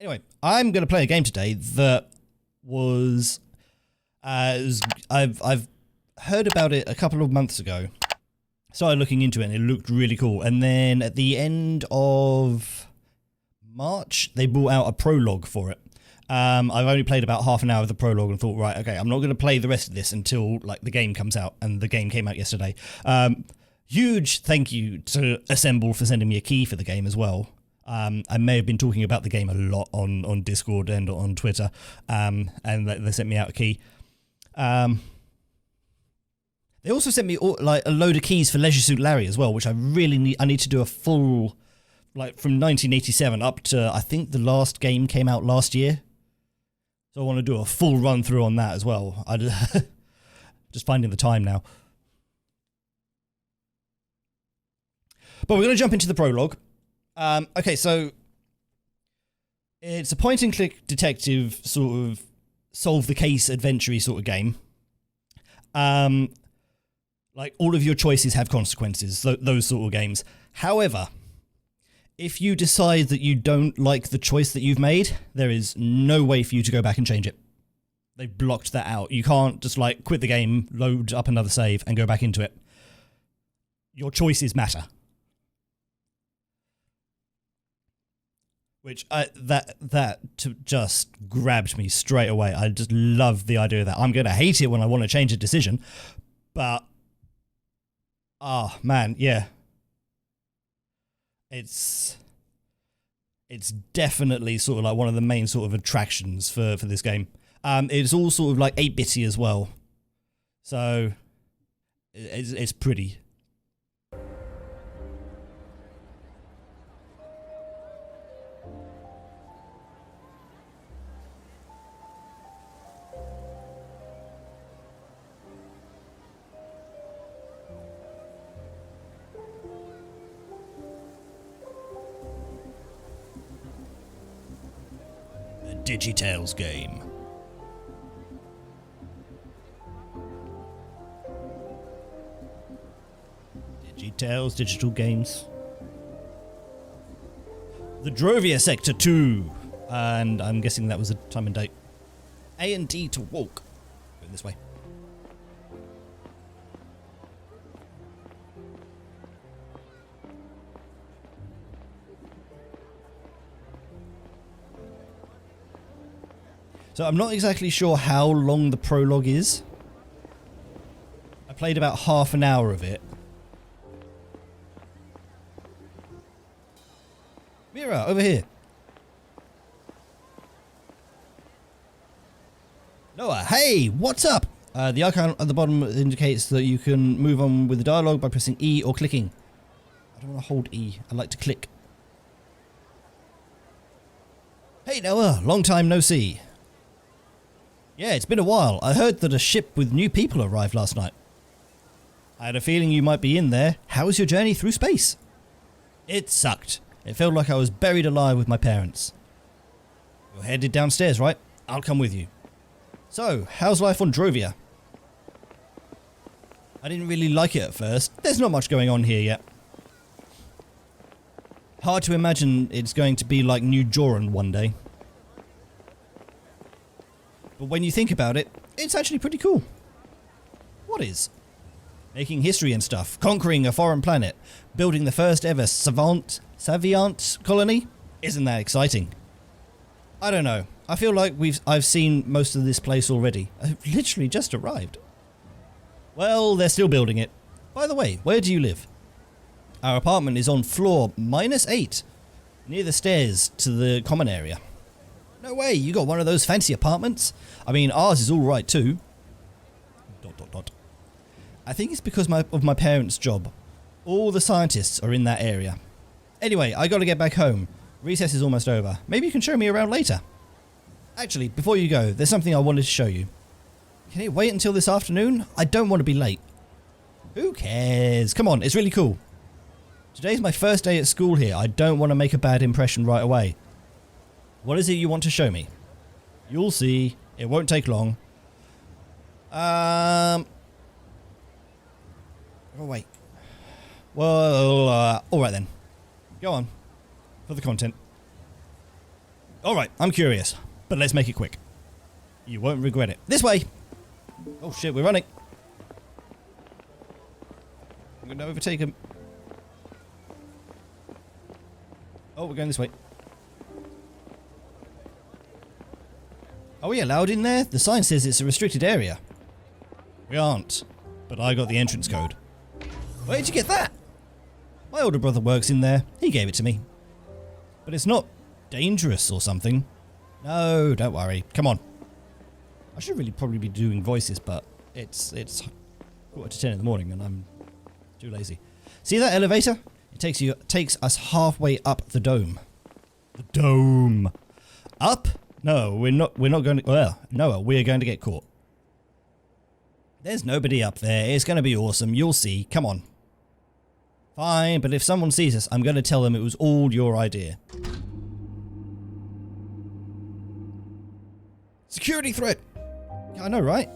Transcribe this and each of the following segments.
Anyway, I'm going to play a game today that was I've heard about it a couple of months ago. Started looking into it and it looked really cool. And then at the end of March, they brought out a prologue for it. I've only played about half an hour of the prologue and thought, right, okay, I'm not going to play the rest of this until like the game comes out, and the game came out yesterday. Huge thank you to Assemble for sending me a key for the game as well. I may have been talking about the game a lot on Discord and on Twitter, and they sent me out a key. They also sent me like a load of keys for Leisure Suit Larry as well, which I really need. I need to do a full, like from 1987 up to I think the last game came out last year. So I want to do a full run through on that as well. I just finding the time now. But we're going to jump into the prologue. Okay, so it's a point-and-click detective sort of solve-the-case adventure-y sort of game. Like, all of your choices have consequences, those sort of games. However, if you decide that you don't like the choice that you've made, there is no way for you to go back and change it. They've blocked that out. You can't just, like, quit the game, load up another save, and go back into it. Your choices matter. Which that just grabbed me straight away. I just love the idea of that. I'm going to hate it when I want to change a decision, but man, yeah, it's definitely sort of like one of the main sort of attractions for this game. It's all sort of like 8-bitty as well, so it's pretty. Digitales game. Digitales, digital games. The Drovia Sector 2. And I'm guessing that was a time and date. A and D to walk. Going this way. So I'm not exactly sure how long the prologue is. I played about half an hour of it. Mira, over here. Noah, hey, what's up? The icon at the bottom indicates that you can move on with the dialogue by pressing E or clicking. I don't want to hold E, I like to click. Hey Noah, long time no see. Yeah, it's been a while. I heard that a ship with new people arrived last night. I had a feeling you might be in there. How was your journey through space? It sucked. It felt like I was buried alive with my parents. You're headed downstairs, right? I'll come with you. So, how's life on Drovia? I didn't really like it at first. There's not much going on here yet. Hard to imagine it's going to be like New Joran one day. But when you think about it, it's actually pretty cool. What is? Making history and stuff, conquering a foreign planet, building the first ever savant colony? Isn't that exciting? I don't know. I feel like I've seen most of this place already. I've literally just arrived. Well, they're still building it. By the way, where do you live? Our apartment is on floor -8, near the stairs to the common area. No way, you got one of those fancy apartments? I mean, ours is all right too. ... I think it's because of my parents' job. All the scientists are in that area. Anyway, I gotta get back home. Recess is almost over. Maybe you can show me around later. Actually, before you go, there's something I wanted to show you. Can it wait until this afternoon? I don't want to be late. Who cares? Come on, it's really cool. Today's my first day at school here. I don't want to make a bad impression right away. What is it you want to show me? You'll see. It won't take long. Oh, wait. Well, alright then. Go on. For the content. Alright, I'm curious, but let's make it quick. You won't regret it. This way! Oh shit, we're running. I'm going to overtake him. Oh, we're going this way. Are we allowed in there? The sign says it's a restricted area. We aren't, but I got the entrance code. Where did you get that? My older brother works in there. He gave it to me. But it's not dangerous or something. No, don't worry. Come on. I should really probably be doing voices, but it's 9:45 in the morning and I'm too lazy. See that elevator? It takes us halfway up the dome. The dome. Up? No, we're not going to. Well, no, we're going to get caught. There's nobody up there. It's going to be awesome. You'll see. Come on. Fine, but if someone sees us, I'm going to tell them it was all your idea. Security threat. I know, right?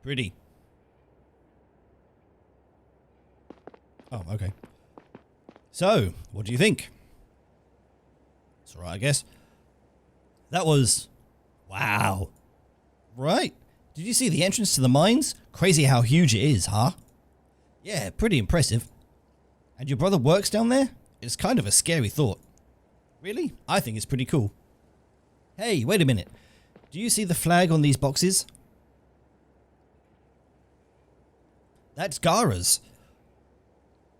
Pretty. Oh, okay. So, what do you think? It's alright, I guess. That was... wow. Right? Did you see the entrance to the mines? Crazy how huge it is, huh? Yeah, pretty impressive. And your brother works down there? It's kind of a scary thought. Really? I think it's pretty cool. Hey, wait a minute. Do you see the flag on these boxes? That's Gara's.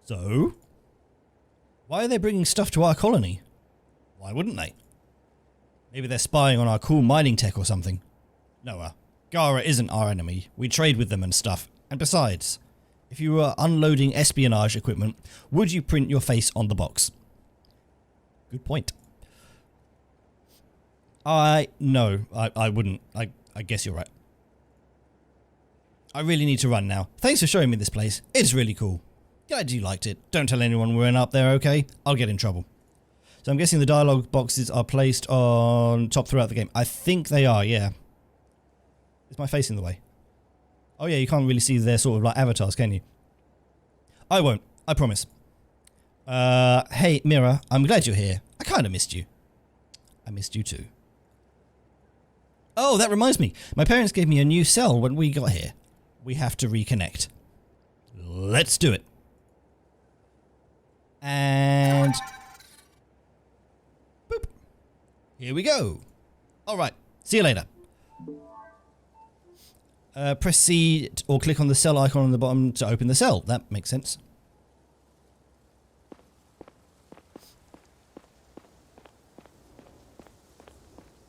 So? Why are they bringing stuff to our colony? Why wouldn't they? Maybe they're spying on our cool mining tech or something. Noah, Gara isn't our enemy. We trade with them and stuff. And besides, if you were unloading espionage equipment, would you print your face on the box? Good point. No, I wouldn't. I guess you're right. I really need to run now. Thanks for showing me this place. It's really cool. Glad you liked it. Don't tell anyone we're up there, okay? I'll get in trouble. So I'm guessing the dialogue boxes are placed on top throughout the game. I think they are, yeah. Is my face in the way? Oh yeah, you can't really see their sort of like avatars, can you? I won't. I promise. Hey, Mira, I'm glad you're here. I kind of missed you. I missed you too. Oh, that reminds me. My parents gave me a new cell when we got here. We have to reconnect. Let's do it. And... boop. Here we go. Alright, see you later. Press C or click on the cell icon on the bottom to open the cell. That makes sense.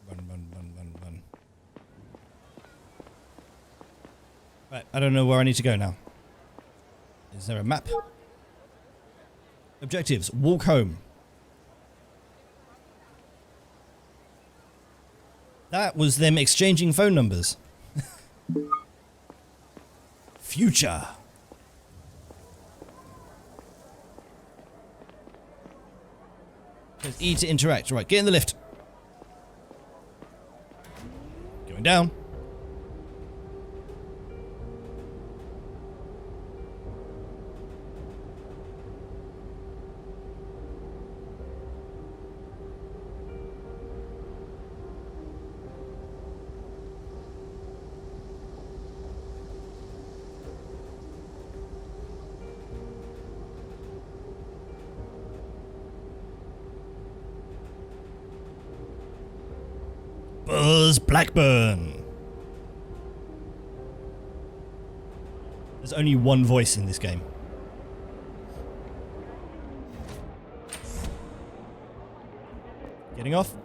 Run. Right, I don't know where I need to go now. Is there a map? Objectives. Walk home. That was them exchanging phone numbers. Future. Press E to interact. Right, get in the lift. Going down. Buzz Blackburn. There's only one voice in this game. Getting off.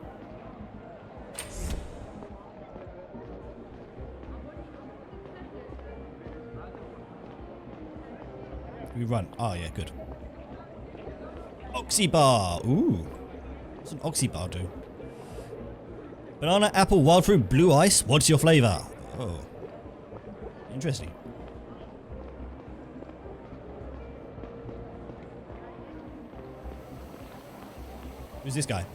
We run. Oh yeah, good. Oxybar. Ooh. What's an Oxybar do? Banana, apple, wild fruit, blue ice. What's your flavor? Oh. Interesting. Who's this guy?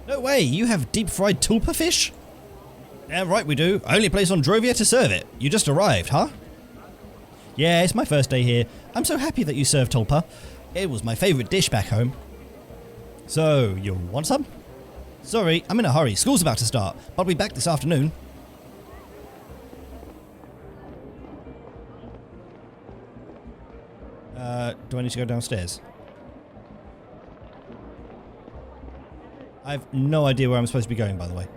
No way, you have deep fried tulpa fish? Damn right we do. Only place on Drovia to serve it. You just arrived, huh? Yeah, it's my first day here. I'm so happy that you served tulpa. It was my favourite dish back home. So, you want some? Sorry, I'm in a hurry. School's about to start. I'll be back this afternoon. Do I need to go downstairs? I have no idea where I'm supposed to be going, by the way.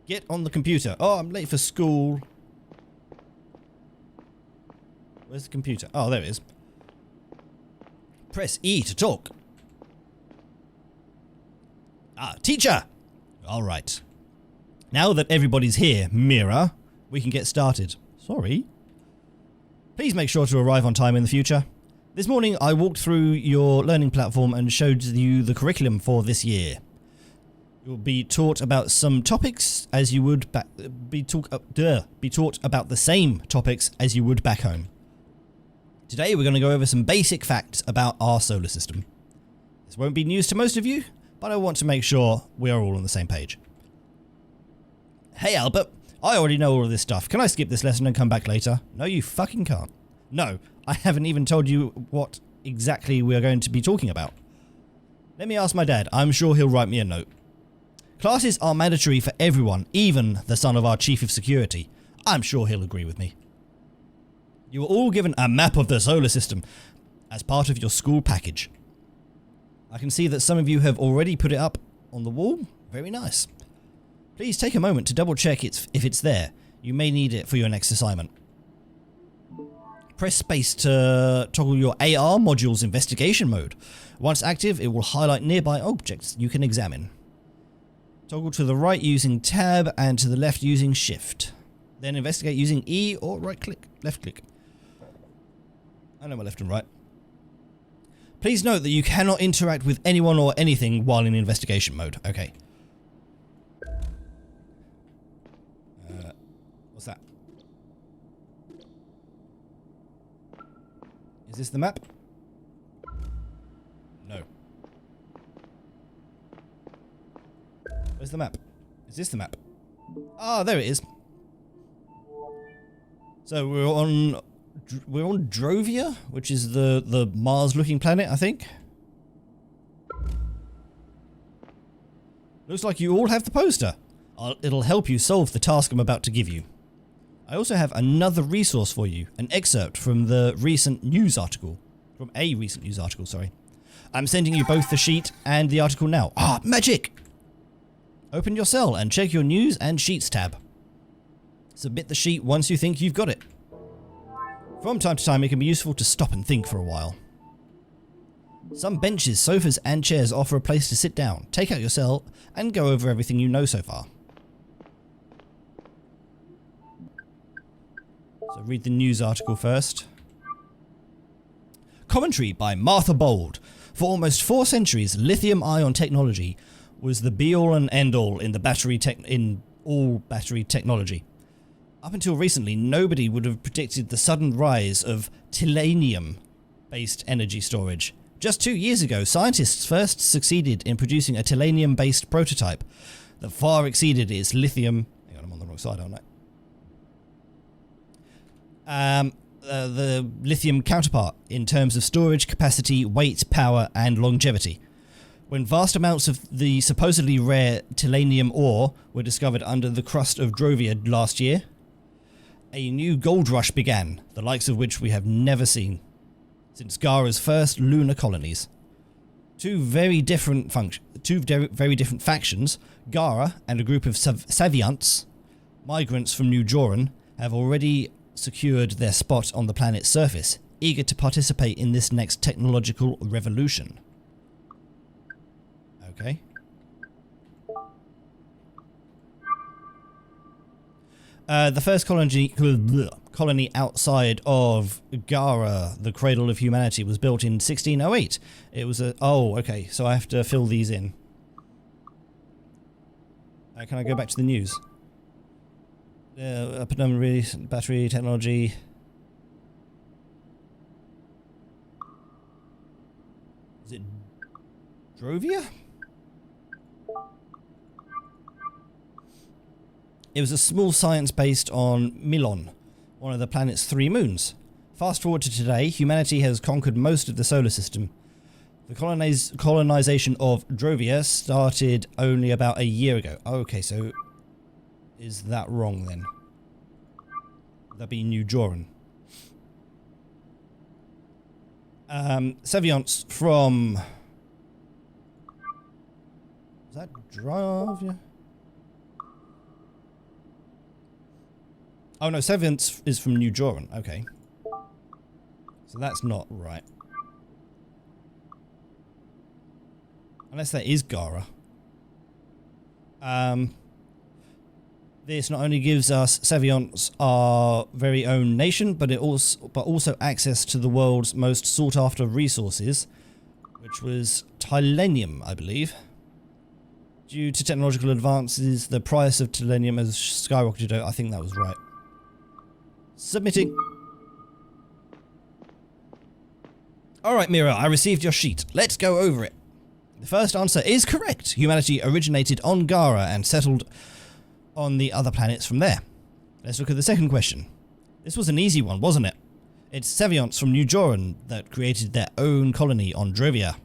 Get on the computer. Oh, I'm late for school. Where's the computer? Oh, there it is. Press E to talk. Ah, teacher! Alright. Now that everybody's here, Mira, we can get started. Sorry. Please make sure to arrive on time in the future. This morning I walked through your learning platform and showed you the curriculum for this year. You'll be taught about some topics as you would be taught about the same topics as you would back home. Today we're going to go over some basic facts about our solar system. This won't be news to most of you, but I want to make sure we are all on the same page. Hey Albert, I already know all of this stuff. Can I skip this lesson and come back later? No, you fucking can't. No, I haven't even told you what exactly we are going to be talking about. Let me ask my dad. I'm sure he'll write me a note. Classes are mandatory for everyone, even the son of our chief of security. I'm sure he'll agree with me. You were all given a map of the solar system as part of your school package. I can see that some of you have already put it up on the wall. Very nice. Please take a moment to double check if it's there. You may need it for your next assignment. Press space to toggle your AR module's investigation mode. Once active, it will highlight nearby objects you can examine. Toggle to the right using tab and to the left using shift. Then investigate using E or right click, left click. I know my left and right. Please note that you cannot interact with anyone or anything while in investigation mode. Okay. What's that? Is this the map? No. Where's the map? Is this the map? Ah, there it is. So we're on Drovia, which is the Mars-looking planet, I think. Looks like you all have the poster. It'll help you solve the task I'm about to give you. I also have another resource for you, an excerpt from the recent news article. From a recent news article, sorry. I'm sending you both the sheet and the article now. Ah, magic! Open your cell and check your news and sheets tab. Submit the sheet once you think you've got it. From time to time, it can be useful to stop and think for a while. Some benches, sofas and chairs offer a place to sit down, take out your cell, and go over everything you know so far. So read the news article first. Commentary by Martha Bold. For almost 4 centuries, lithium-ion technology was the be-all and end-all in all battery technology. Up until recently, nobody would have predicted the sudden rise of tellurium-based energy storage. Just 2 years ago, scientists first succeeded in producing a tellurium-based prototype that far exceeded its lithium... Hang on, I'm on the wrong side, aren't I? The lithium counterpart in terms of storage capacity, weight, power, and longevity. When vast amounts of the supposedly rare tellurium ore were discovered under the crust of Drovia last year, a new gold rush began, the likes of which we have never seen since Gara's first lunar colonies. Two very different factions, Gara and a group of Saviants, migrants from New Joran, have already secured their spot on the planet's surface, eager to participate in this next technological revolution. Okay. The first colony outside of Gara, the cradle of humanity, was built in 1608. It was a... Oh, okay, so I have to fill these in. Can I go back to the news? Battery technology. Is it Drovia? It was a small science based on Milon, one of the planet's 3 moons. Fast forward to today, humanity has conquered most of the solar system. The colonization of Drovia started only about a year ago. Okay, so is that wrong then? Would that be New Joran? Seviance from... Is that Drovia? Oh no, Seviance is from New Joran. Okay. So that's not right. Unless that is Gara. This not only gives us Seviance our very own nation, but also access to the world's most sought after resources, which was Tilenium, I believe. Due to technological advances, the price of Tilenium has skyrocketed. I think that was right. Submitting. Alright, Mira, I received your sheet. Let's go over it. The first answer is correct. Humanity originated on Gara and settled on the other planets from there. Let's look at the second question. This was an easy one, wasn't it? It's Seviance from New Joran that created their own colony on Drovia.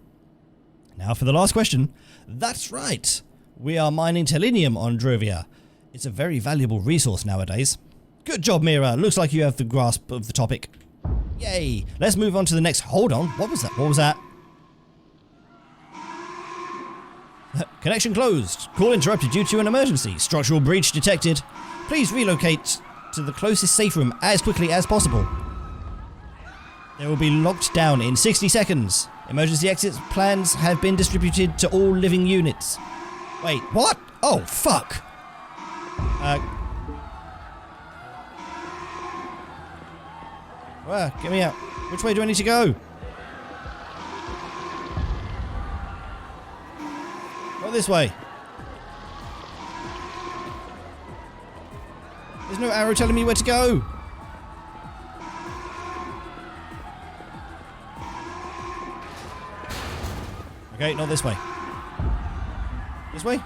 Now for the last question. That's right. We are mining Telenium on Drovia. It's a very valuable resource nowadays. Good job, Mira. Looks like you have the grasp of the topic. Yay. Let's move on to the next... Hold on. What was that? What was that? Connection closed. Call interrupted due to an emergency. Structural breach detected. Please relocate to the closest safe room as quickly as possible. They will be locked down in 60 seconds. Emergency exit plans have been distributed to all living units. Wait, what? Oh, fuck. Get me out. Which way do I need to go? Not this way. There's no arrow telling me where to go. Okay, not this way. This way?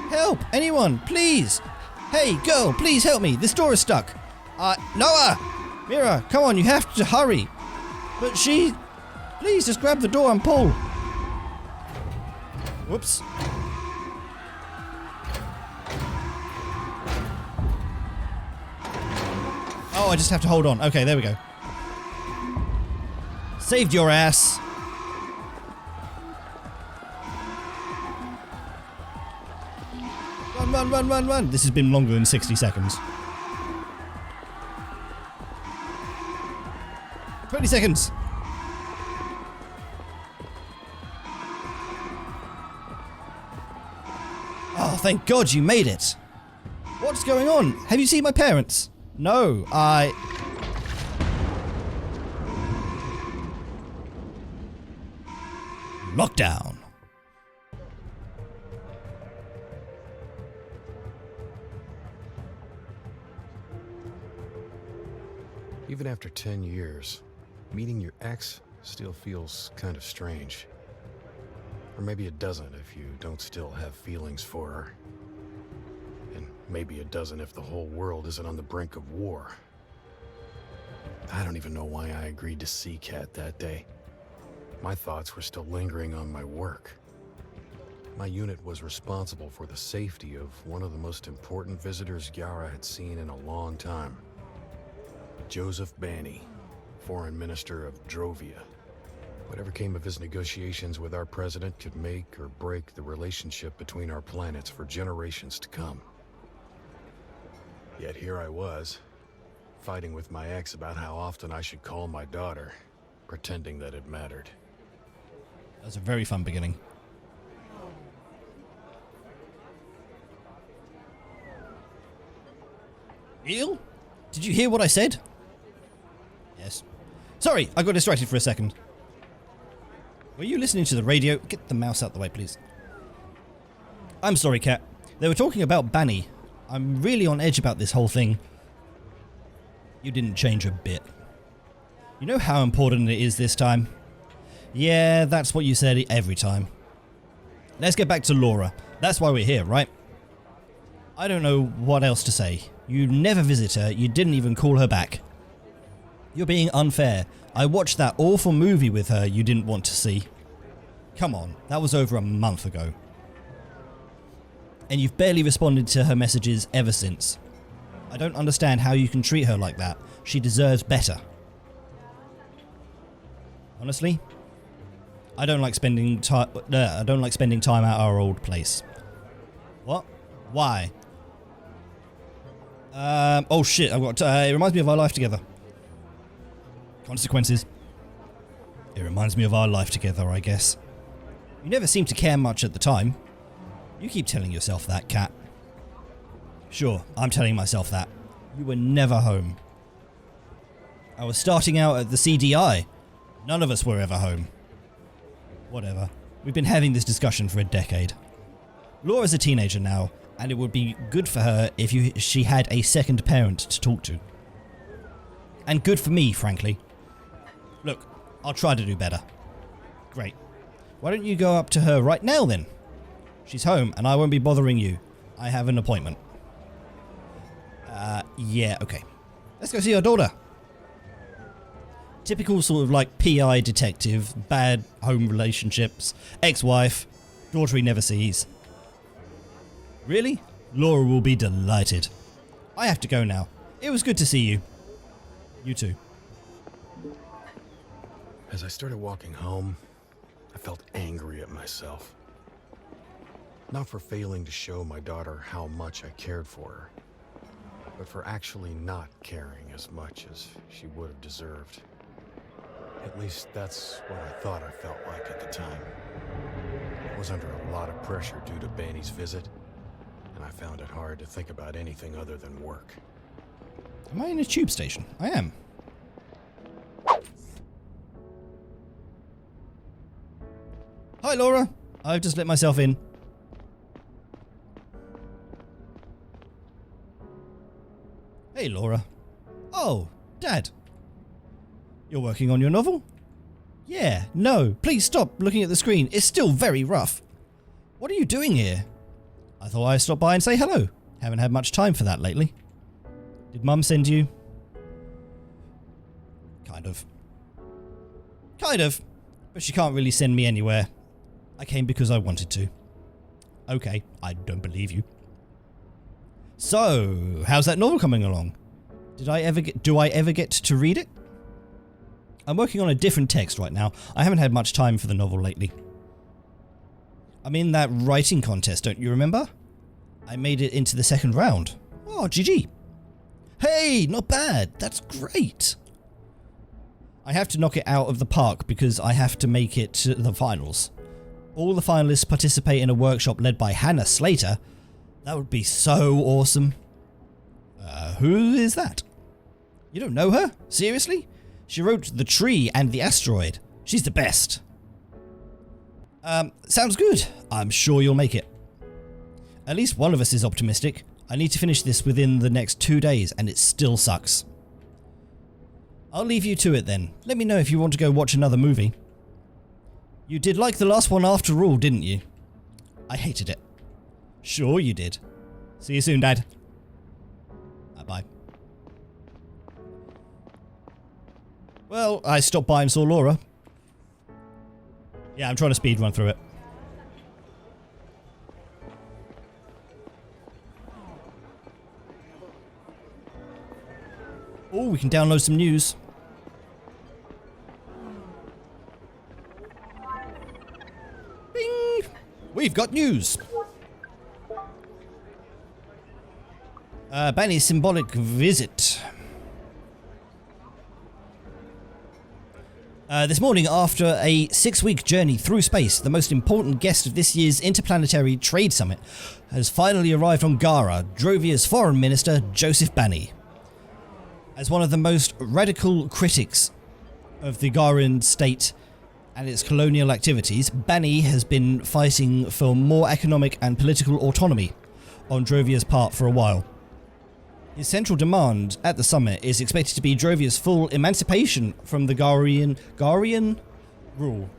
Help! Anyone, please! Hey, girl, please help me. This door is stuck. Noah! Mira, come on, you have to hurry. But she... Please, just grab the door and pull. Whoops. Oh, I just have to hold on. Okay, there we go. Saved your ass. Run, run, run, run, run. This has been longer than 60 seconds. 20 seconds. Oh, thank God you made it. What's going on? Have you seen my parents? No, Lockdown. Even after 10 years, meeting your ex still feels kind of strange. Or maybe it doesn't if you don't still have feelings for her. And maybe it doesn't if the whole world isn't on the brink of war. I don't even know why I agreed to see Kat that day. My thoughts were still lingering on my work. My unit was responsible for the safety of one of the most important visitors Yara had seen in a long time. Joseph Banny, Foreign Minister of Drovia. Whatever came of his negotiations with our president could make or break the relationship between our planets for generations to come. Yet here I was, fighting with my ex about how often I should call my daughter, pretending that it mattered. That was a very fun beginning. Eel? Did you hear what I said? Yes. Sorry, I got distracted for a second. Were you listening to the radio? Get the mouse out the way, please. I'm sorry, Kat. They were talking about Banny. I'm really on edge about this whole thing. You didn't change a bit. You know how important it is this time? Yeah, that's what you said every time. Let's get back to Laura. That's why we're here, right? I don't know what else to say. You never visit her, you didn't even call her back. You're being unfair. I watched that awful movie with her you didn't want to see. Come on, that was over a month ago. And you've barely responded to her messages ever since. I don't understand how you can treat her like that. She deserves better. Honestly, I don't like spending time. I don't like spending time at our old place. What? Why? Oh shit! I've got. It reminds me of our life together. Consequences. It reminds me of our life together, I guess. You never seemed to care much at the time. You keep telling yourself that, Kat. Sure, I'm telling myself that. You were never home. I was starting out at the CDI. None of us were ever home. Whatever. We've been having this discussion for a decade. Laura's a teenager now, and it would be good for her if she had a second parent to talk to. And good for me, frankly. Look, I'll try to do better. Great. Why don't you go up to her right now then? She's home, and I won't be bothering you. I have an appointment. Yeah, okay. Let's go see our daughter. Typical sort of like PI detective, bad home relationships, ex-wife, daughter he never sees. Really? Laura will be delighted. I have to go now. It was good to see you. You too. As I started walking home, I felt angry at myself. Not for failing to show my daughter how much I cared for her, but for actually not caring as much as she would have deserved. At least that's what I thought I felt like at the time. I was under a lot of pressure due to Banny's visit, and I found it hard to think about anything other than work. Am I in a tube station? I am. Hi, Laura. I've just let myself in. Hey, Laura. Oh, Dad. You're working on your novel? Yeah, no, please stop looking at the screen. It's still very rough. What are you doing here? I thought I'd stop by and say hello. Haven't had much time for that lately. Did Mum send you? Kind of. Kind of. But she can't really send me anywhere. I came because I wanted to. Okay, I don't believe you. So, how's that novel coming along? Do I ever get to read it? I'm working on a different text right now. I haven't had much time for the novel lately. I'm in that writing contest, don't you remember? I made it into the second round. Oh, GG. Hey, not bad. That's great. I have to knock it out of the park because I have to make it to the finals. All the finalists participate in a workshop led by Hannah Slater. That would be so awesome. Who is that? You don't know her? Seriously? She wrote The Tree and The Asteroid. She's the best. Sounds good. I'm sure you'll make it. At least one of us is optimistic. I need to finish this within the next 2 days, and it still sucks. I'll leave you to it then. Let me know if you want to go watch another movie. You did like the last one after all, didn't you? I hated it. Sure you did. See you soon, Dad. Bye. Well, I stopped by and saw Laura. Yeah, I'm trying to speed run through it. Oh, we can download some news. Bing! We've got news. Banny's symbolic visit. This morning, after a 6-week journey through space, the most important guest of this year's Interplanetary Trade Summit has finally arrived on Gara, Drovia's Foreign Minister, Joseph Banny. As one of the most radical critics of the Garan state and its colonial activities, Banny has been fighting for more economic and political autonomy on Drovia's part for a while. His central demand at the summit is expected to be Drovia's full emancipation from the Garian rule.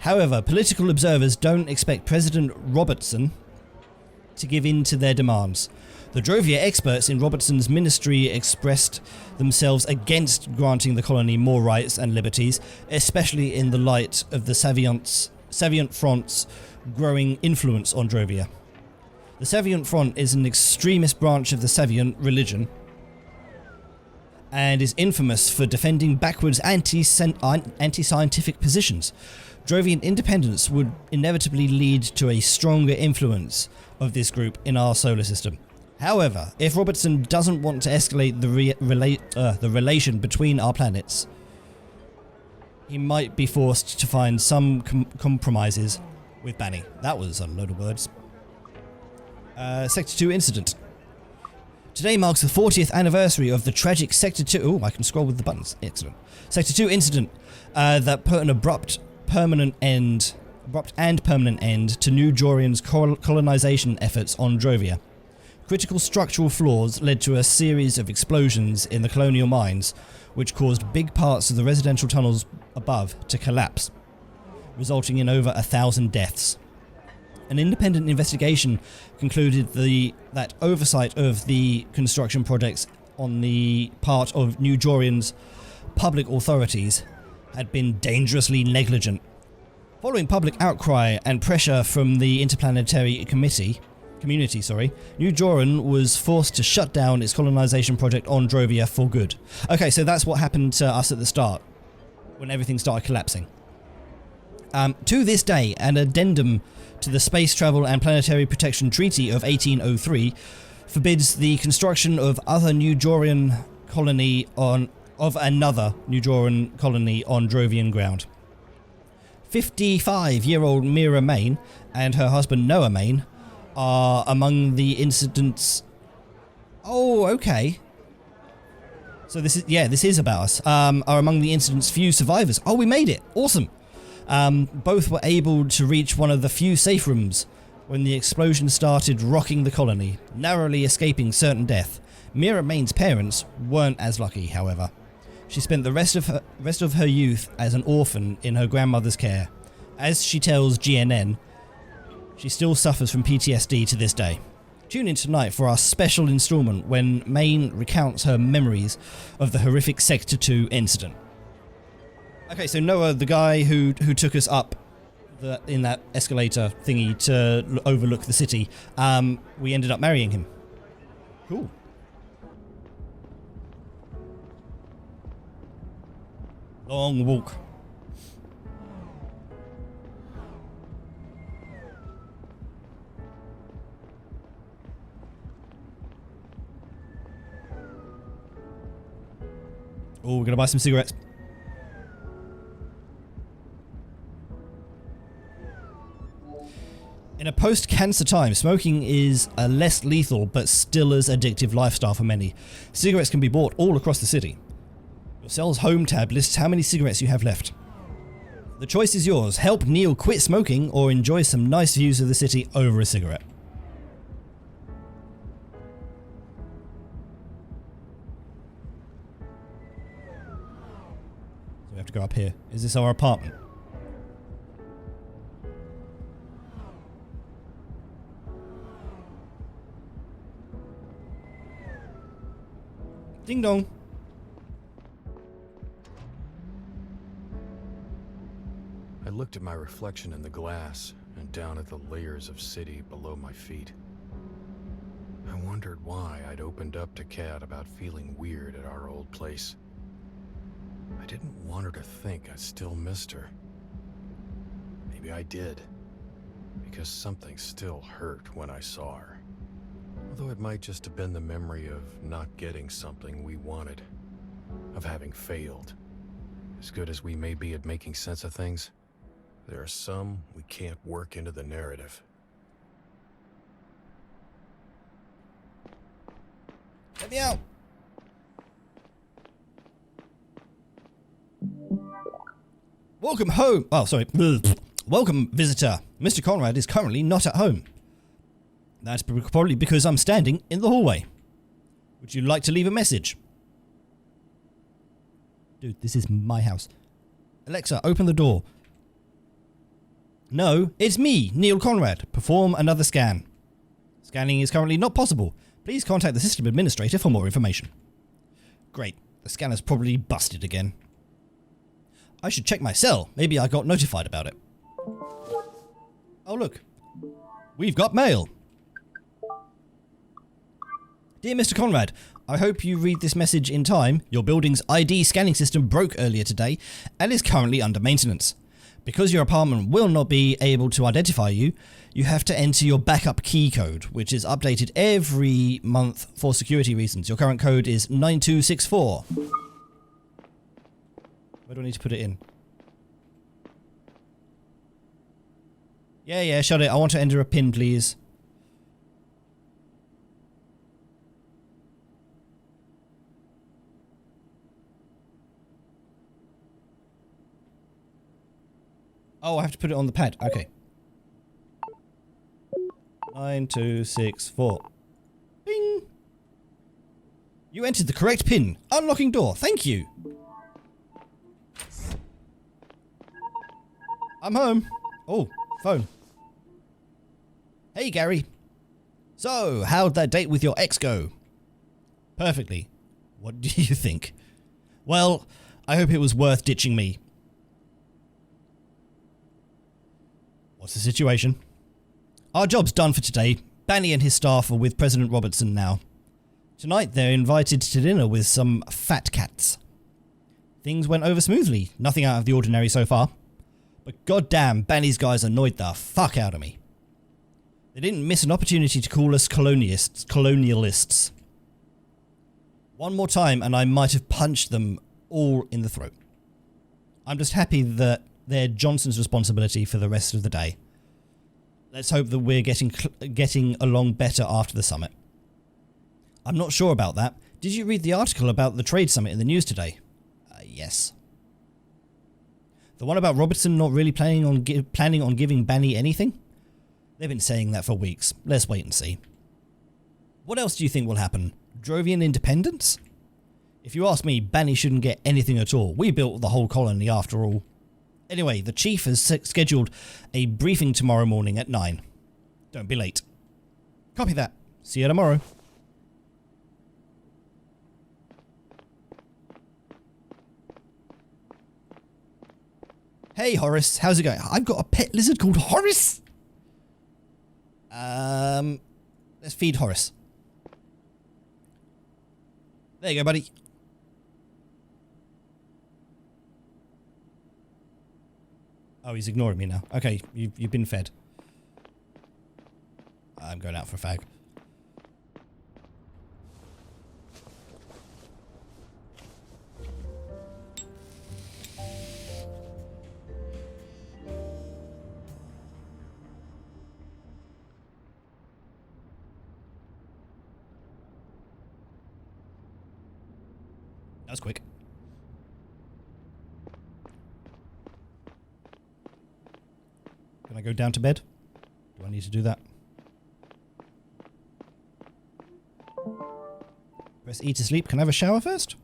However, political observers don't expect President Robertson to give in to their demands. The Drovia experts in Robertson's ministry expressed themselves against granting the colony more rights and liberties, especially in the light of the Savient Front's growing influence on Drovia. The Savient Front is an extremist branch of the Savient religion and is infamous for defending backwards anti-scientific positions. Drovian independence would inevitably lead to a stronger influence of this group in our solar system. However, if Robertson doesn't want to escalate the relation between our planets, he might be forced to find some compromises with Banny. That was a load of words. Sector 2 incident. Today marks the 40th anniversary of the tragic Sector 2... Oh, I can scroll with the buttons. Excellent. Sector 2 incident that put an abrupt and permanent end to New Jorian's colonization efforts on Drovia. Critical structural flaws led to a series of explosions in the colonial mines, which caused big parts of the residential tunnels above to collapse, resulting in over 1,000 deaths. An independent investigation concluded that oversight of the construction projects on the part of New Jorian's public authorities had been dangerously negligent. Following public outcry and pressure from the Interplanetary community, New Jorian was forced to shut down its colonization project on Drovia for good. Okay, so that's what happened to us at the start, when everything started collapsing. To this day, an addendum to the Space Travel and Planetary Protection Treaty of 1803 forbids the construction of another New Jorian colony on Drovian ground. 55-year-old Mira Main and her husband Noah Main are among the incidents. Oh, okay. So this is about us. Are among the incident's few survivors. Oh, we made it. Awesome. Both were able to reach one of the few safe rooms when the explosion started rocking the colony, narrowly escaping certain death. Mira Main's parents weren't as lucky, however. She spent the rest of her youth as an orphan in her grandmother's care. As she tells GNN, she still suffers from PTSD to this day. Tune in tonight for our special installment when Main recounts her memories of the horrific Sector 2 incident. Okay, so Noah, the guy who took us up in that escalator thingy to overlook the city, we ended up marrying him. Cool. Long walk. Oh, we're gonna buy some cigarettes. In a post-cancer time, smoking is a less lethal but still as addictive lifestyle for many. Cigarettes can be bought all across the city. Your cell's home tab lists how many cigarettes you have left. The choice is yours. Help Neil quit smoking or enjoy some nice views of the city over a cigarette. So we have to go up here. Is this our apartment? Ding dong. I looked at my reflection in the glass and down at the layers of city below my feet. I wondered why I'd opened up to Kat about feeling weird at our old place. I didn't want her to think I still missed her. Maybe I did, because something still hurt when I saw her. Although it might just have been the memory of not getting something we wanted, of having failed. As good as we may be at making sense of things, there are some we can't work into the narrative. Let me out! Welcome home! Oh, sorry. Welcome, visitor. Mr. Conrad is currently not at home. That's probably because I'm standing in the hallway. Would you like to leave a message? Dude, this is my house. Alexa, open the door. No, it's me, Neil Conrad. Perform another scan. Scanning is currently not possible. Please contact the system administrator for more information. Great. The scanner's probably busted again. I should check my cell. Maybe I got notified about it. Oh, look. We've got mail. Dear Mr. Conrad, I hope you read this message in time. Your building's ID scanning system broke earlier today and is currently under maintenance. Because your apartment will not be able to identify you, you have to enter your backup key code, which is updated every month for security reasons. Your current code is 9264. Where do I need to put it in? Yeah, shut it. I want to enter a PIN, please. Oh, I have to put it on the pad. Okay. 9264. Bing! You entered the correct PIN. Unlocking door. Thank you. I'm home. Oh, phone. Hey, Gary. So, how'd that date with your ex go? Perfectly. What do you think? Well, I hope it was worth ditching me. What's the situation? Our job's done for today. Banny and his staff are with President Robertson now. Tonight they're invited to dinner with some fat cats. Things went over smoothly. Nothing out of the ordinary so far. But goddamn, Banny's guys annoyed the fuck out of me. They didn't miss an opportunity to call us colonialists. One more time and I might have punched them all in the throat. I'm just happy that they're Johnson's responsibility for the rest of the day. Let's hope that we're getting along better after the summit. I'm not sure about that. Did you read the article about the trade summit in the news today? Yes. The one about Robertson not really planning on giving Banny anything? They've been saying that for weeks. Let's wait and see. What else do you think will happen? Drovian independence? If you ask me, Banny shouldn't get anything at all. We built the whole colony after all. Anyway, the chief has scheduled a briefing tomorrow morning at 9. Don't be late. Copy that. See you tomorrow. Hey Horace, how's it going? I've got a pet lizard called Horace. Let's feed Horace. There you go, buddy. Oh, he's ignoring me now. Okay, you've been fed. I'm going out for a fag. That was quick. Can I go down to bed? Do I need to do that? Press E to sleep. Can I have a shower first?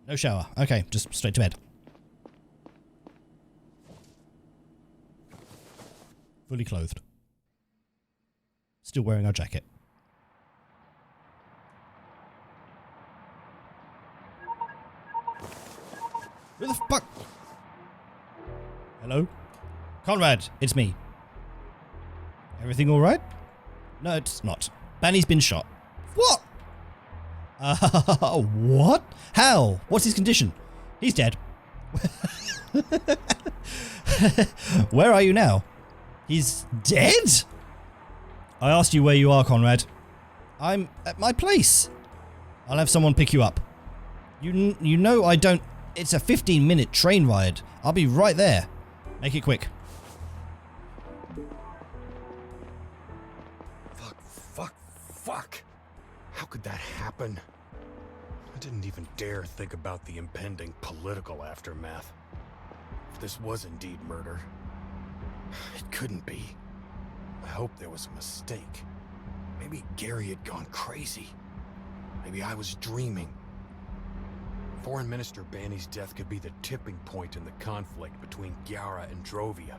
No shower. Okay, just straight to bed. Fully clothed. Still wearing our jacket. Where the fuck? Hello? Conrad, it's me. Everything alright? No, it's not. Banny's been shot. What? What? How? What's his condition? He's dead. Where are you now? He's dead? I asked you where you are, Conrad. I'm at my place. I'll have someone pick you up. You know I don't... It's a 15-minute train ride. I'll be right there. Make it quick. Fuck. How could that happen? I didn't even dare think about the impending political aftermath. If this was indeed murder, it couldn't be. I hope there was a mistake. Maybe Gary had gone crazy. Maybe I was dreaming. Foreign Minister Banny's death could be the tipping point in the conflict between Gyara and Drovia.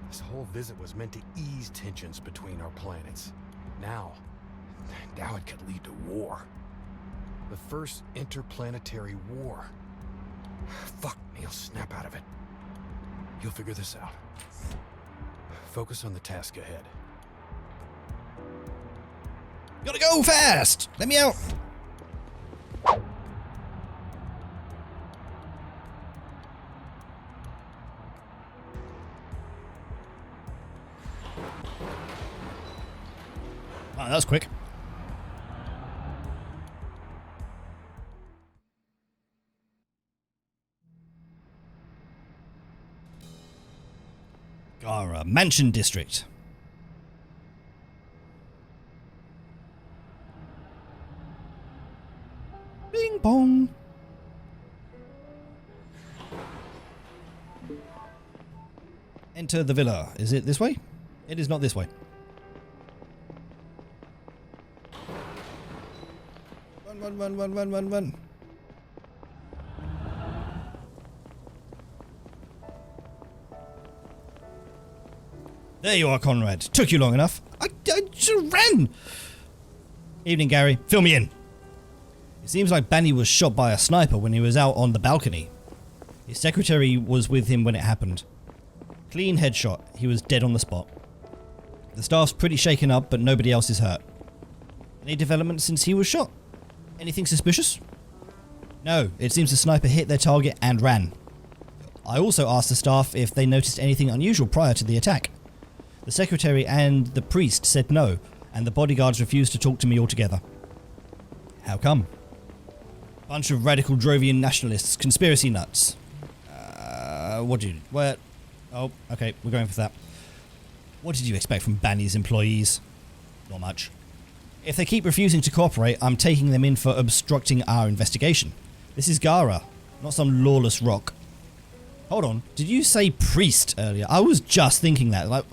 This whole visit was meant to ease tensions between our planets. Now it could lead to war. The first interplanetary war. Fuck, Neil, snap out of it. You'll figure this out. Focus on the task ahead. Gotta go fast! Let me out! Oh, that was quick. Gara Mansion District. Bing bong. Enter the villa. Is it this way? It is not this way. Run. There you are, Conrad. Took you long enough. I just ran. Evening, Gary. Fill me in. It seems like Banny was shot by a sniper when he was out on the balcony. His secretary was with him when it happened. Clean headshot. He was dead on the spot. The staff's pretty shaken up, but nobody else is hurt. Any developments since he was shot? Anything suspicious? No, it seems the sniper hit their target and ran. I also asked the staff if they noticed anything unusual prior to the attack. The secretary and the priest said no, and the bodyguards refused to talk to me altogether. How come? Bunch of radical Drovian nationalists, conspiracy nuts. What? Oh, okay, we're going for that. What did you expect from Banny's employees? Not much. If they keep refusing to cooperate, I'm taking them in for obstructing our investigation. This is Gara, not some lawless rock. Hold on, did you say priest earlier? I was just thinking that, like...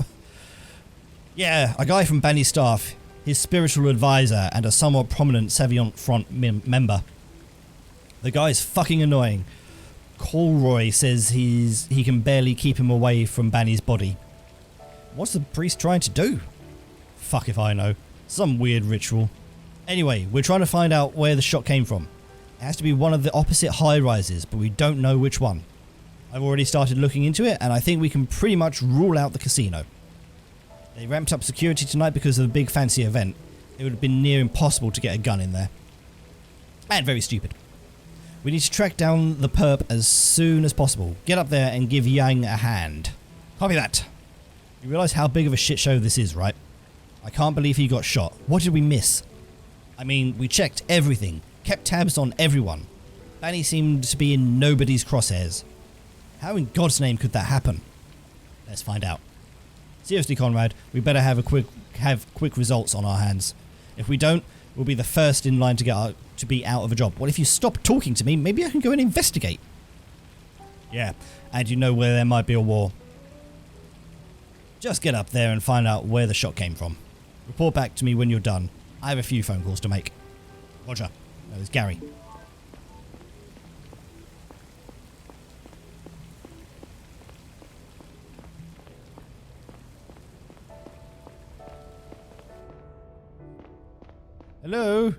Yeah, a guy from Banny's staff, his spiritual advisor, and a somewhat prominent Savient Front member. The guy's fucking annoying. Colroy says he can barely keep him away from Banny's body. What's the priest trying to do? Fuck if I know. Some weird ritual. Anyway, we're trying to find out where the shot came from. It has to be one of the opposite high-rises, but we don't know which one. I've already started looking into it, and I think we can pretty much rule out the casino. They ramped up security tonight because of the big fancy event. It would have been near impossible to get a gun in there. And very stupid. We need to track down the perp as soon as possible. Get up there and give Yang a hand. Copy that. You realise how big of a shit show this is, right? I can't believe he got shot. What did we miss? I mean, we checked everything. Kept tabs on everyone. Banny seemed to be in nobody's crosshairs. How in God's name could that happen? Let's find out. Seriously, Conrad, we better have quick results on our hands. If we don't, we'll be the first in line to be out of a job. Well, if you stop talking to me, maybe I can go and investigate. Yeah, and you know where there might be a war. Just get up there and find out where the shot came from. Report back to me when you're done. I have a few phone calls to make. Roger. That was Gary. Hello?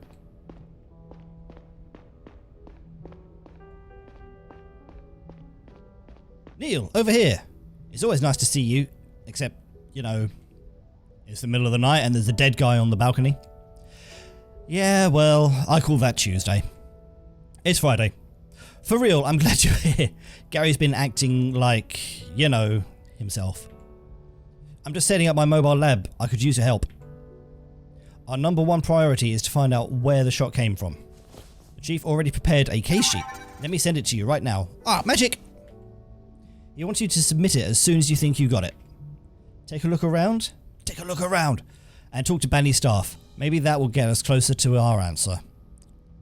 Neil, over here. It's always nice to see you. Except, you know, it's the middle of the night and there's a dead guy on the balcony. Yeah, well, I call that Tuesday. It's Friday. For real, I'm glad you're here. Gary's been acting like, you know, himself. I'm just setting up my mobile lab. I could use your help. Our number one priority is to find out where the shot came from. The chief already prepared a case sheet. Let me send it to you right now. Ah, magic! He wants you to submit it as soon as you think you got it. Take a look around. Take a look around. And talk to Banny's staff. Maybe that will get us closer to our answer.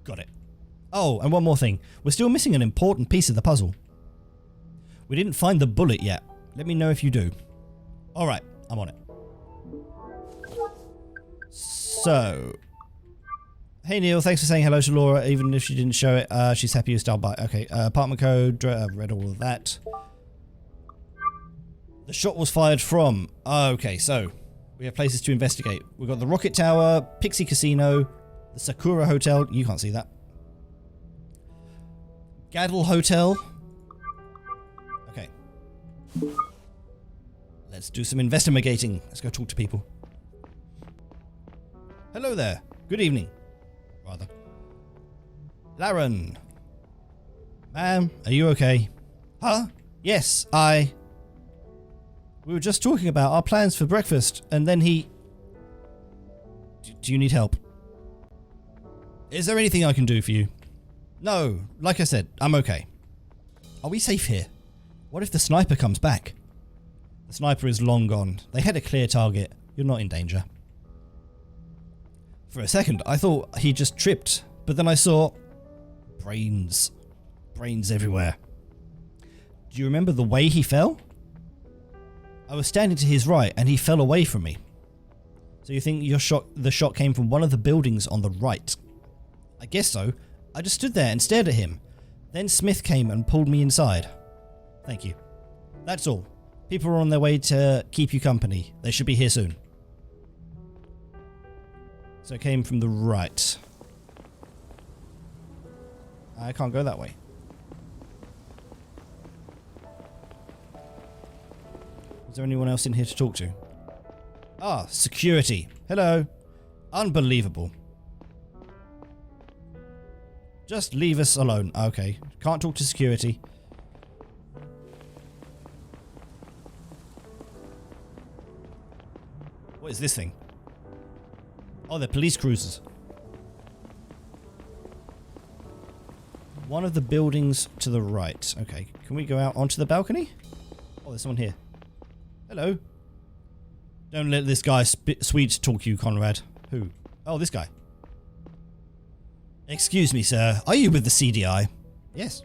Got it. Oh, and one more thing. We're still missing an important piece of the puzzle. We didn't find the bullet yet. Let me know if you do. Alright, I'm on it. So, hey Neil, thanks for saying hello to Laura, even if she didn't show it. She's happy you stopped by. Okay, apartment code, read all of that. The shot was fired from... Okay, so we have places to investigate. We've got the Rocket Tower, Pixie Casino, the Sakura Hotel. You can't see that. Gaddle Hotel. Okay. Let's do some investigating. Let's go talk to people. Hello there. Good evening. Rather. Laren. Ma'am, are you okay? Huh? Yes, We were just talking about our plans for breakfast, and then he... Do you need help? Is there anything I can do for you? No, like I said, I'm okay. Are we safe here? What if the sniper comes back? The sniper is long gone. They had a clear target. You're not in danger. For a second, I thought he just tripped, but then I saw... brains. Brains everywhere. Do you remember the way he fell? I was standing to his right and he fell away from me. So you think the shot came from one of the buildings on the right? I guess so. I just stood there and stared at him. Then Smith came and pulled me inside. Thank you. That's all. People are on their way to keep you company. They should be here soon. So it came from the right. I can't go that way. Is there anyone else in here to talk to? Ah, security. Hello. Unbelievable. Just leave us alone. Okay. Can't talk to security. What is this thing? Oh, they're police cruisers. One of the buildings to the right. Okay. Can we go out onto the balcony? Oh, there's someone here. Hello. Don't let this guy sweet talk you, Conrad. Who? Oh, this guy. Excuse me, sir. Are you with the CDI? Yes.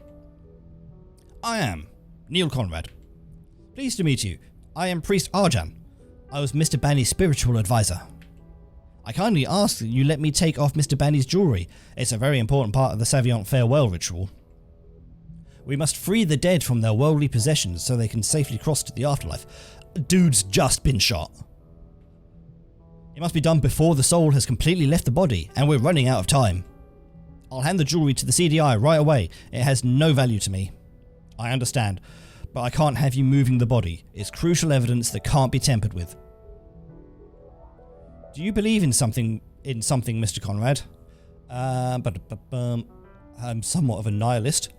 I am. Neil Conrad. Pleased to meet you. I am Priest Arjan. I was Mr. Banny's spiritual advisor. I kindly ask that you let me take off Mr. Banny's jewellery. It's a very important part of the Savient farewell ritual. We must free the dead from their worldly possessions so they can safely cross to the afterlife. Dude's just been shot. It must be done before the soul has completely left the body, and we're running out of time. I'll hand the jewellery to the CDI right away. It has no value to me. I understand, but I can't have you moving the body. It's crucial evidence that can't be tampered with. Do you believe in something, Mr. Conrad? I'm somewhat of a nihilist.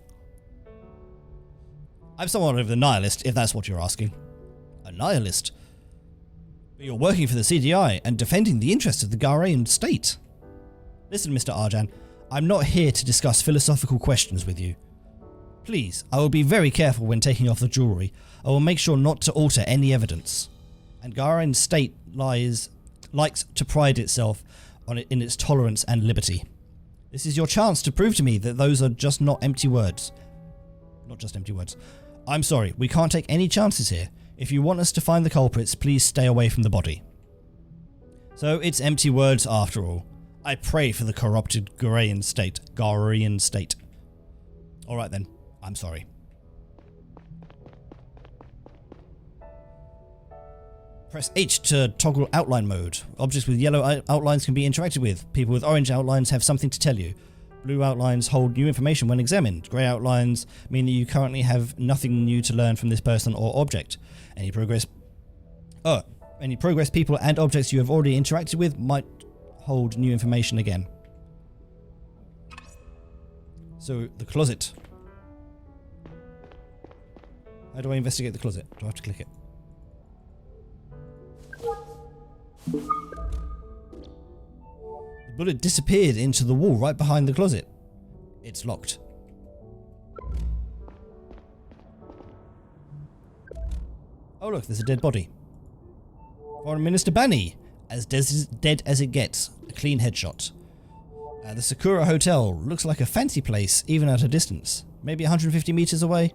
I'm somewhat of a nihilist, if that's what you're asking. A nihilist? But you're working for the CDI and defending the interests of the Gharean state. Listen, Mr. Arjan, I'm not here to discuss philosophical questions with you. Please, I will be very careful when taking off the jewellery. I will make sure not to alter any evidence. And Gharean state likes to pride itself in its tolerance and liberty. This is your chance to prove to me that those are just not empty words. Not just empty words. I'm sorry, we can't take any chances here. If you want us to find the culprits, please stay away from the body. So it's empty words after all. I pray for the corrupted Gharean state. Alright then, I'm sorry. Press H to toggle outline mode. Objects with yellow outlines can be interacted with. People with orange outlines have something to tell you. Blue outlines hold new information when examined. Grey outlines mean that you currently have nothing new to learn from this person or object. Any progress people and objects you have already interacted with might hold new information again. So, the closet. How do I investigate the closet? Do I have to click it? The bullet disappeared into the wall right behind the closet. It's locked. Oh look, there's a dead body. Foreign Minister Banny, as dead as it gets. A clean headshot. The Sakura Hotel looks like a fancy place, even at a distance. Maybe 150 meters away.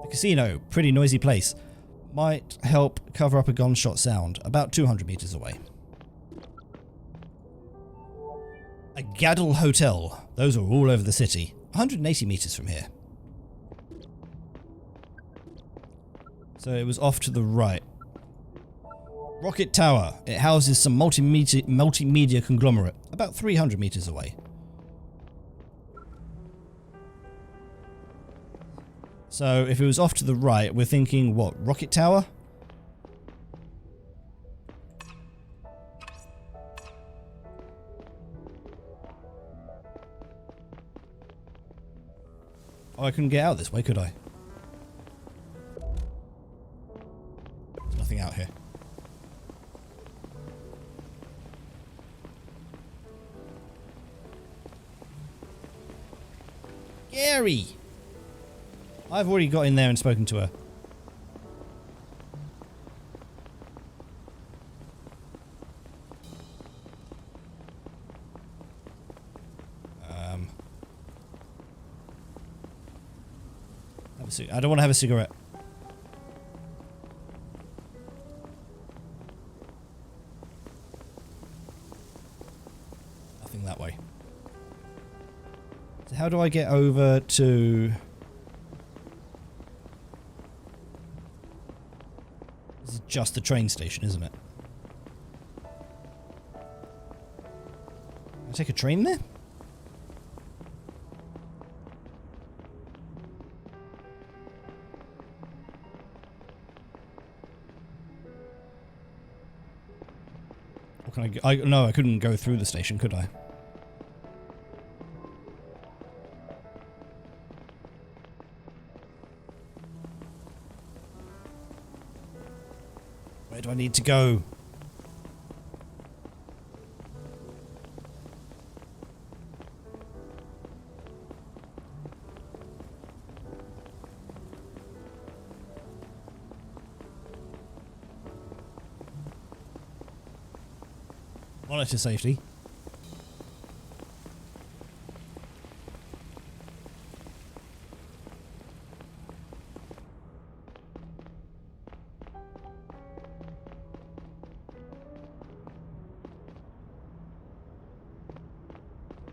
The casino, pretty noisy place. Might help cover up a gunshot sound, about 200 meters away. A Gaddle Hotel. Those are all over the city. 180 meters from here. So it was off to the right. Rocket Tower. It houses some multimedia conglomerate, about 300 meters away. So if it was off to the right, we're thinking, what, Rocket Tower? Oh, I couldn't get out this way, could I? There's nothing out here. Gary! I've already got in there and spoken to her. I don't want to have a cigarette. Nothing that way. So how do I get over to... This is just the train station, isn't it? Can I take a train there? Or can no, I couldn't go through the station, could I? Where do I need to go? Monitor safety.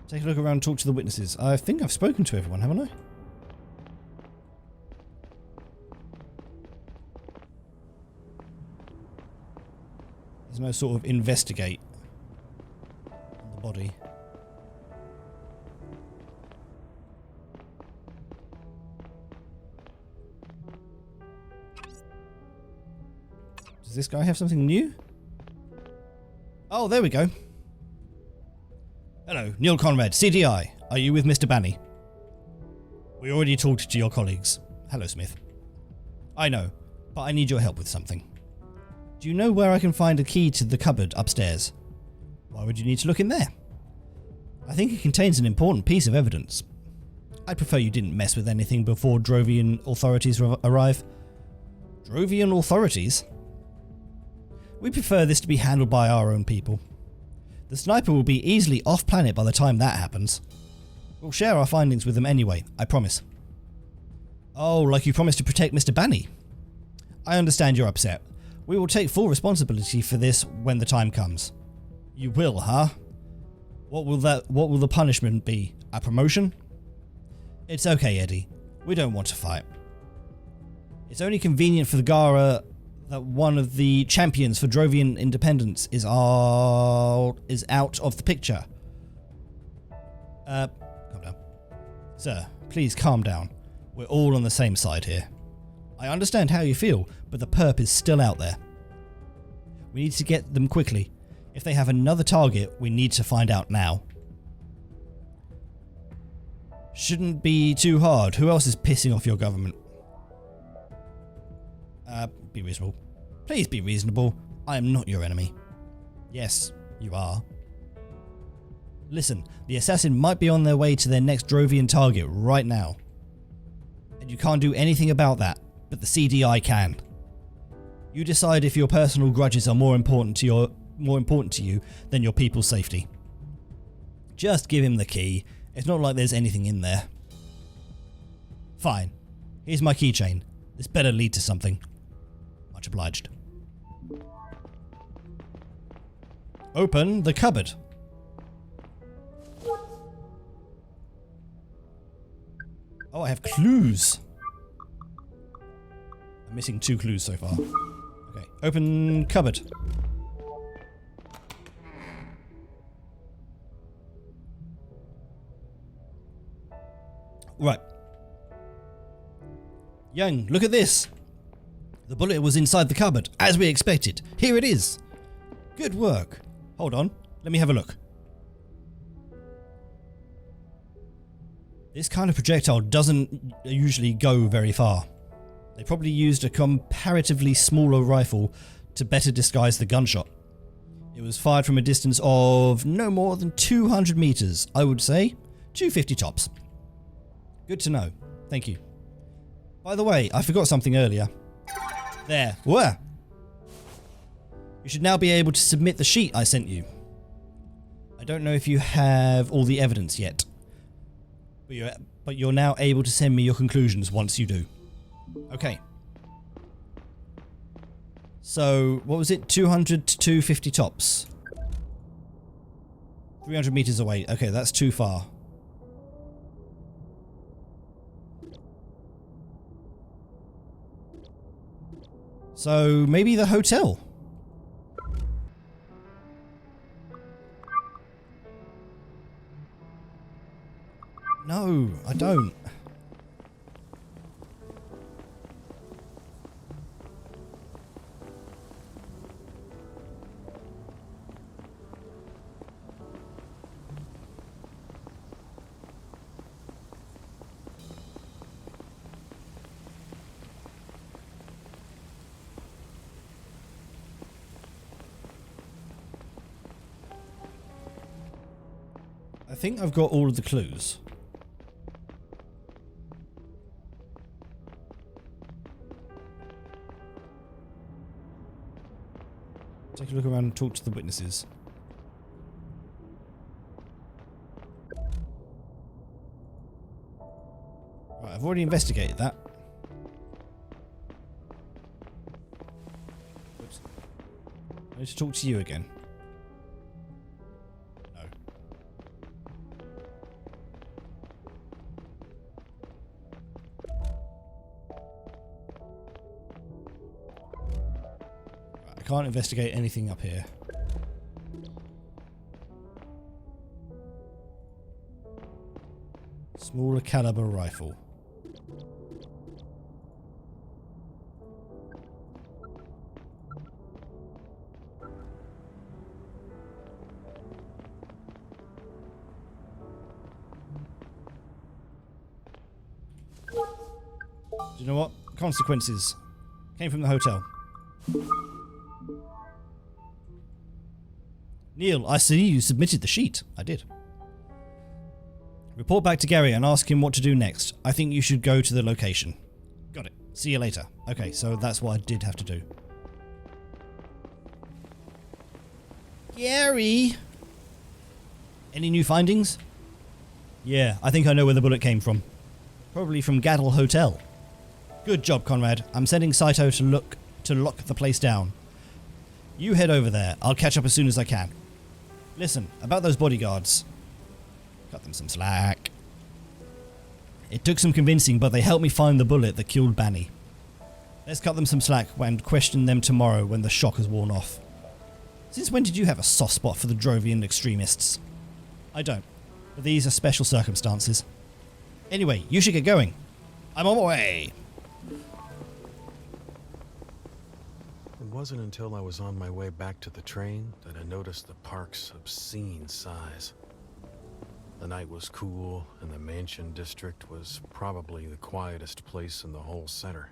Take a look around and talk to the witnesses. I think I've spoken to everyone, haven't I? There's no sort of investigate on the body. Does this guy have something new? Oh, there we go. Hello, Neil Conrad, CDI. Are you with Mr. Banny? We already talked to your colleagues. Hello, Smith. I know, but I need your help with something. Do you know where I can find a key to the cupboard upstairs? Why would you need to look in there? I think it contains an important piece of evidence. I'd prefer you didn't mess with anything before Drovian authorities arrive. Drovian authorities? We prefer this to be handled by our own people. The sniper will be easily off-planet by the time that happens. We'll share our findings with them anyway, I promise. Oh, like you promised to protect Mr. Banny. I understand you're upset. We will take full responsibility for this when the time comes. You will, huh? What will the punishment be? A promotion? It's okay, Eddie. We don't want to fight. It's only convenient for the Gara that one of the champions for Drovian independence is out of the picture. Calm down. Sir, please calm down. We're all on the same side here. I understand how you feel, but the perp is still out there. We need to get them quickly. If they have another target, we need to find out now. Shouldn't be too hard. Who else is pissing off your government? Be reasonable. Please be reasonable. I am not your enemy. Yes, you are. Listen, the assassin might be on their way to their next Drovian target right now. And you can't do anything about that, but the CDI can. You decide if your personal grudges are more important to you than your people's safety. Just give him the key. It's not like there's anything in there. Fine. Here's my keychain. This better lead to something. Much obliged. Open the cupboard. Oh, I have clues. A Missing 2 clues so far. Okay, open cupboard. Right. Young, look at this. The bullet was inside the cupboard, as we expected. Here it is. Good work. Hold on, let me have a look. This kind of projectile doesn't usually go very far. They probably used a comparatively smaller rifle to better disguise the gunshot. It was fired from a distance of no more than 200 meters, I would say. 250 tops. Good to know. Thank you. By the way, I forgot something earlier. There. Whoa! You should now be able to submit the sheet I sent you. I don't know if you have all the evidence yet, but you're now able to send me your conclusions once you do. Okay. So, what was it? 200 to 250 tops. 300 meters away. Okay, that's too far. So, maybe the hotel? No, I don't. I think I've got all of the clues. Take a look around and talk to the witnesses. Right, I've already investigated that. Oops. I need to talk to you again. No. Right, I can't investigate anything up here. Smaller caliber rifle. Do you know what? Consequences. Came from the hotel. Neil, I see you submitted the sheet. I did. Report back to Gary and ask him what to do next. I think you should go to the location. Got it. See you later. Okay, so that's what I did have to do. Gary! Any new findings? Yeah, I think I know where the bullet came from. Probably from Gaddle Hotel. Good job, Conrad. I'm sending Saito to lock the place down. You head over there. I'll catch up as soon as I can. Listen, about those bodyguards. Cut them some slack. It took some convincing, but they helped me find the bullet that killed Banny. Let's cut them some slack and question them tomorrow when the shock has worn off. Since when did you have a soft spot for the Drovian extremists? I don't, but these are special circumstances. Anyway, you should get going. I'm on my way. It wasn't until I was on my way back to the train that I noticed the park's obscene size. The night was cool, and the mansion district was probably the quietest place in the whole center.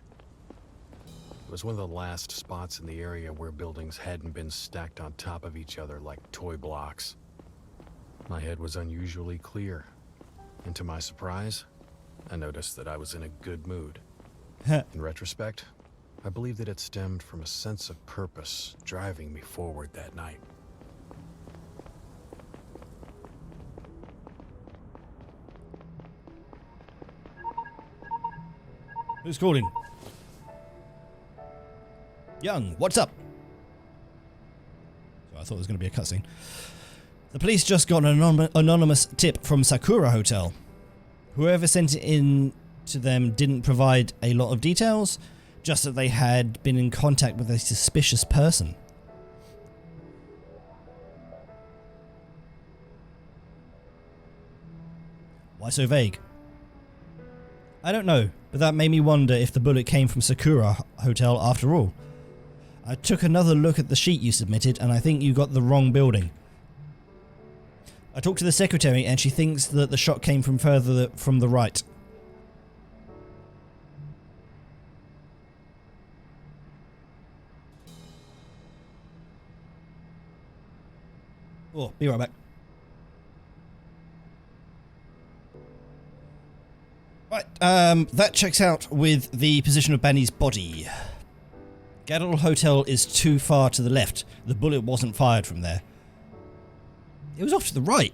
It was one of the last spots in the area where buildings hadn't been stacked on top of each other like toy blocks. My head was unusually clear, and to my surprise, I noticed that I was in a good mood. In retrospect, I believe that it stemmed from a sense of purpose driving me forward that night. Who's calling? Young, what's up? So I thought it was going to be a cutscene. The police just got an anonymous tip from Sakura Hotel. Whoever sent it in to them didn't provide a lot of details, just that they had been in contact with a suspicious person. Why so vague? I don't know, but that made me wonder if the bullet came from Sakura Hotel after all. I took another look at the sheet you submitted, and I think you got the wrong building. I talked to the secretary, and she thinks that the shot came from further from the right. Oh, be right back. Right, that checks out with the position of Banny's body. Gadol Hotel is too far to the left. The bullet wasn't fired from there. It was off to the right.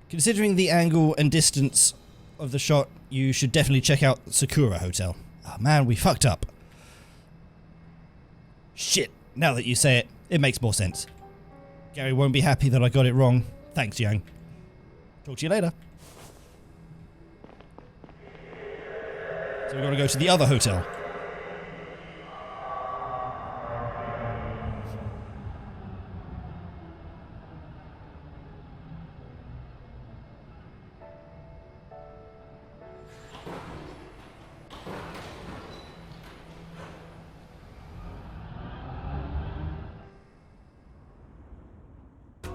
Considering the angle and distance of the shot, you should definitely check out Sakura Hotel. Oh man, we fucked up. Shit, now that you say it, it makes more sense. Gary won't be happy that I got it wrong. Thanks, Yang. Talk to you later. So we've got to go to the other hotel.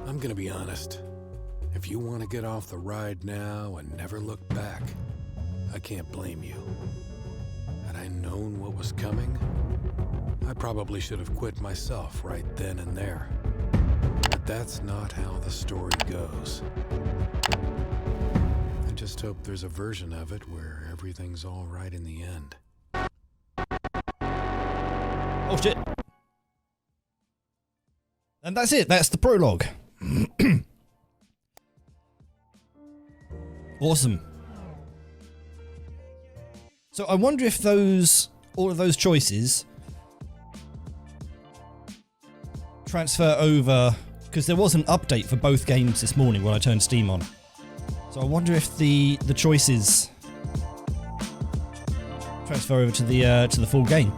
I'm gonna be honest. If you want to get off the ride now and never look back, I can't blame you. Had I known what was coming, I probably should have quit myself right then and there. But that's not how the story goes. I just hope there's a version of it where everything's all right in the end. Oh shit. And that's it, that's the prologue. Awesome. So I wonder if all of those choices transfer over, because there was an update for both games this morning when I turned Steam on. So I wonder if the choices transfer over to the full game.